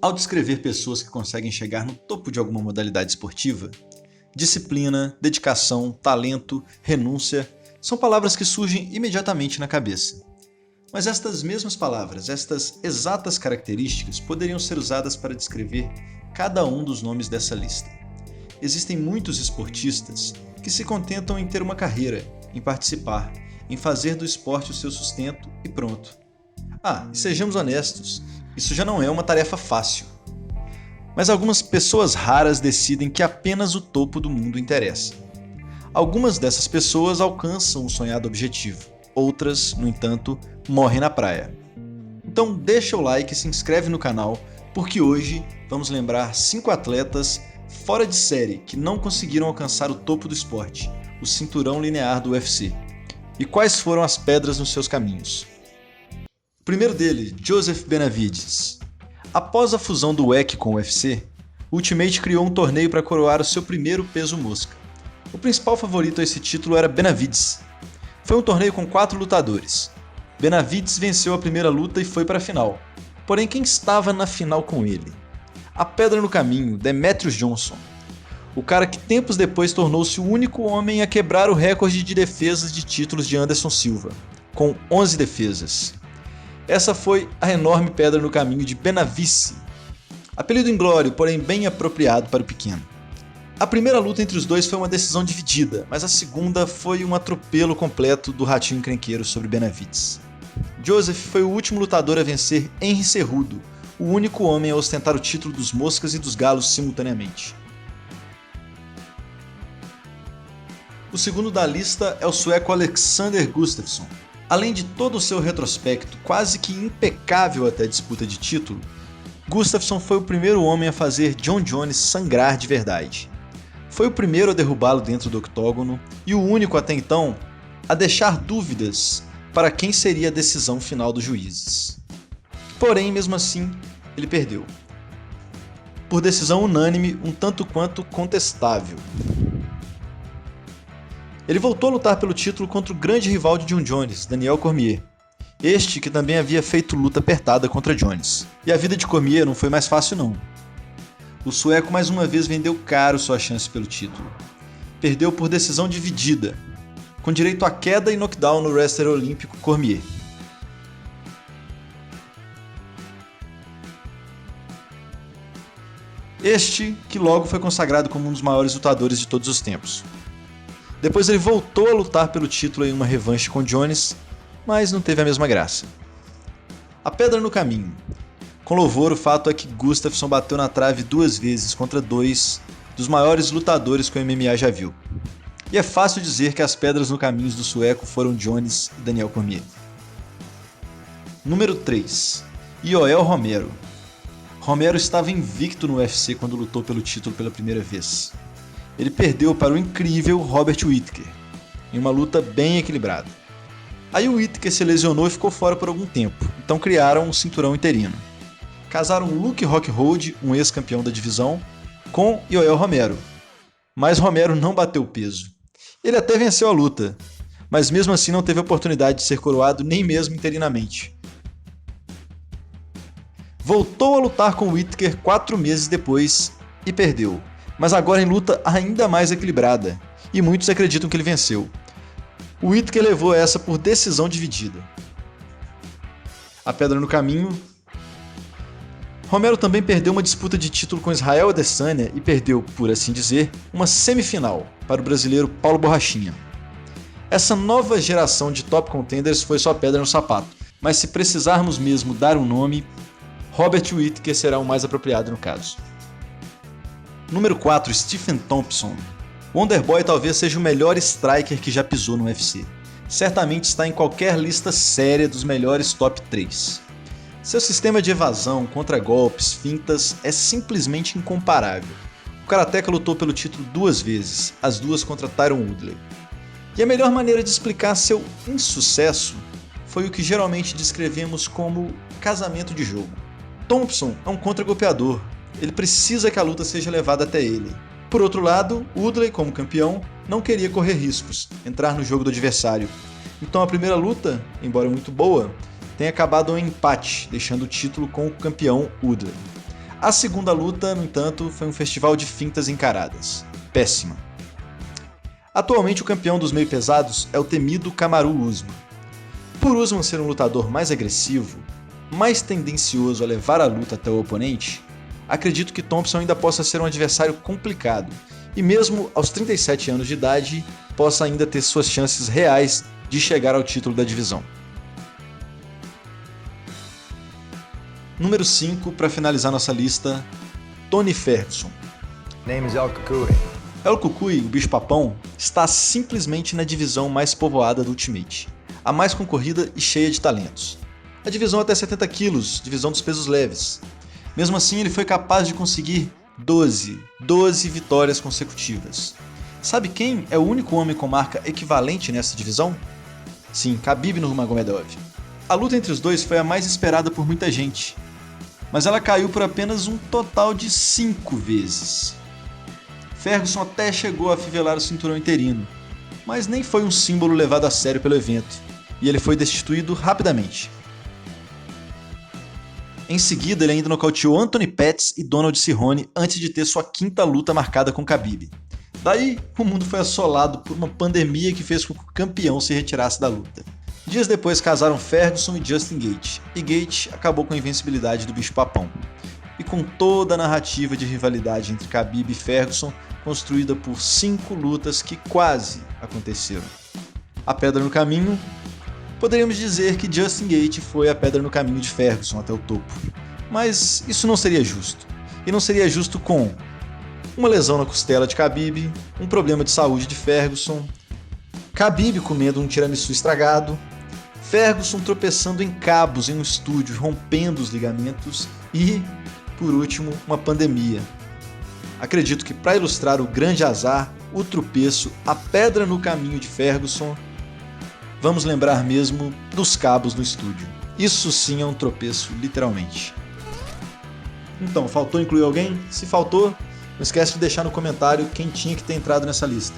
Ao descrever pessoas que conseguem chegar no topo de alguma modalidade esportiva, disciplina, dedicação, talento, renúncia são palavras que surgem imediatamente na cabeça. Mas estas mesmas palavras, estas exatas características poderiam ser usadas para descrever cada um dos nomes dessa lista. Existem muitos esportistas que se contentam em ter uma carreira, em participar, em fazer do esporte o seu sustento e pronto. E sejamos honestos, isso já não é uma tarefa fácil. Mas algumas pessoas raras decidem que apenas o topo do mundo interessa. Algumas dessas pessoas alcançam o sonhado objetivo, outras, no entanto, morrem na praia. Então deixa o like e se inscreve no canal, porque hoje vamos lembrar 5 atletas fora de série que não conseguiram alcançar o topo do esporte, o cinturão linear do UFC. E quais foram as pedras nos seus caminhos? O primeiro dele, Joseph Benavidez. Após a fusão do WEC com o UFC, o Ultimate criou um torneio para coroar o seu primeiro peso mosca. O principal favorito a esse título era Benavidez. Foi um torneio com 4 lutadores. Benavidez venceu a primeira luta e foi para a final. Porém, quem estava na final com ele? A pedra no caminho, Demetrious Johnson. O cara que tempos depois tornou-se o único homem a quebrar o recorde de defesas de títulos de Anderson Silva, com 11 defesas. Essa foi a enorme pedra no caminho de Benavidez. Apelido inglório, porém bem apropriado para o pequeno. A primeira luta entre os dois foi uma decisão dividida, mas a segunda foi um atropelo completo do Ratinho Encrenqueiro sobre Benavidez. Joseph foi o último lutador a vencer Henry Cejudo, o único homem a ostentar o título dos Moscas e dos Galos simultaneamente. O segundo da lista é o sueco Alexander Gustafsson. Além de todo o seu retrospecto quase que impecável até a disputa de título, Gustafsson foi o primeiro homem a fazer Jon Jones sangrar de verdade. Foi o primeiro a derrubá-lo dentro do octógono e o único até então a deixar dúvidas para quem seria a decisão final dos juízes. Porém, mesmo assim, ele perdeu. Por decisão unânime, um tanto quanto contestável. Ele voltou a lutar pelo título contra o grande rival de Jon Jones, Daniel Cormier. Este que também havia feito luta apertada contra Jones. E a vida de Cormier não foi mais fácil não. O sueco mais uma vez vendeu caro sua chance pelo título. Perdeu por decisão dividida, com direito a queda e knockdown no wrestler olímpico Cormier. Este que logo foi consagrado como um dos maiores lutadores de todos os tempos. Depois ele voltou a lutar pelo título em uma revanche com Jones, mas não teve a mesma graça. A pedra no caminho. Com louvor, o fato é que Gustafsson bateu na trave 2 vezes contra 2 dos maiores lutadores que o MMA já viu. E é fácil dizer que as pedras no caminho do sueco foram Jones e Daniel Cormier. Número 3. Yoel Romero. Romero estava invicto no UFC quando lutou pelo título pela primeira vez. Ele perdeu para o incrível Robert Whittaker, em uma luta bem equilibrada. Aí o Whittaker se lesionou e ficou fora por algum tempo, então criaram um cinturão interino. Casaram Luke Rockhold, um ex-campeão da divisão, com Yoel Romero. Mas Romero não bateu o peso. Ele até venceu a luta, mas mesmo assim não teve a oportunidade de ser coroado nem mesmo interinamente. Voltou a lutar com Whittaker 4 meses depois e perdeu, mas agora em luta ainda mais equilibrada, e muitos acreditam que ele venceu. O Whittaker levou essa por decisão dividida. A pedra no caminho. Romero também perdeu uma disputa de título com Israel Adesanya e perdeu, por assim dizer, uma semifinal para o brasileiro Paulo Borrachinha. Essa nova geração de top contenders foi só pedra no sapato, mas se precisarmos mesmo dar um nome, Robert Whittaker será o mais apropriado no caso. Número 4, Stephen Thompson. Wonderboy talvez seja o melhor striker que já pisou no UFC. Certamente está em qualquer lista séria dos melhores top 3. Seu sistema de evasão, contragolpes, fintas é simplesmente incomparável. O karateca lutou pelo título 2 vezes, as 2 contra Tyron Woodley. E a melhor maneira de explicar seu insucesso foi o que geralmente descrevemos como casamento de jogo. Thompson é um contragolpeador, ele precisa que a luta seja levada até ele. Por outro lado, Woodley, como campeão, não queria correr riscos, entrar no jogo do adversário. Então a primeira luta, embora muito boa, tem acabado em empate, deixando o título com o campeão Woodley. A segunda luta, no entanto, foi um festival de fintas encaradas. Péssima. Atualmente o campeão dos meio pesados é o temido Kamaru Usman. Por Usman ser um lutador mais agressivo, mais tendencioso a levar a luta até o oponente, acredito que Thompson ainda possa ser um adversário complicado e mesmo aos 37 anos de idade possa ainda ter suas chances reais de chegar ao título da divisão. Número 5, para finalizar nossa lista, Tony Ferguson. Name is El Cucuy. El Cucuy, o bicho-papão, está simplesmente na divisão mais povoada do Ultimate, a mais concorrida e cheia de talentos. A divisão até 70 quilos, divisão dos pesos leves. Mesmo assim, ele foi capaz de conseguir 12 vitórias consecutivas. Sabe quem é o único homem com marca equivalente nessa divisão? Sim, Khabib Nurmagomedov. A luta entre os dois foi a mais esperada por muita gente, mas ela caiu por apenas um total de 5 vezes. Ferguson até chegou a afivelar o cinturão interino, mas nem foi um símbolo levado a sério pelo evento, e ele foi destituído rapidamente. Em seguida, ele ainda nocauteou Anthony Pettis e Donald Cerrone antes de ter sua quinta luta marcada com Khabib. Daí, o mundo foi assolado por uma pandemia que fez com que o campeão se retirasse da luta. Dias depois casaram Ferguson e Justin Gaethje, e Gaethje acabou com a invencibilidade do bicho-papão. E com toda a narrativa de rivalidade entre Khabib e Ferguson, construída por 5 lutas que quase aconteceram. A pedra no caminho? Poderíamos dizer que Justin Gaethje foi a pedra no caminho de Ferguson até o topo. Mas isso não seria justo. E não seria justo com uma lesão na costela de Khabib, um problema de saúde de Ferguson, Khabib comendo um tiramisu estragado, Ferguson tropeçando em cabos em um estúdio, rompendo os ligamentos e, por último, uma pandemia. Acredito que para ilustrar o grande azar, o tropeço, a pedra no caminho de Ferguson, vamos lembrar mesmo dos cabos no estúdio. Isso sim é um tropeço, literalmente. Então, faltou incluir alguém? Se faltou, não esquece de deixar no comentário quem tinha que ter entrado nessa lista.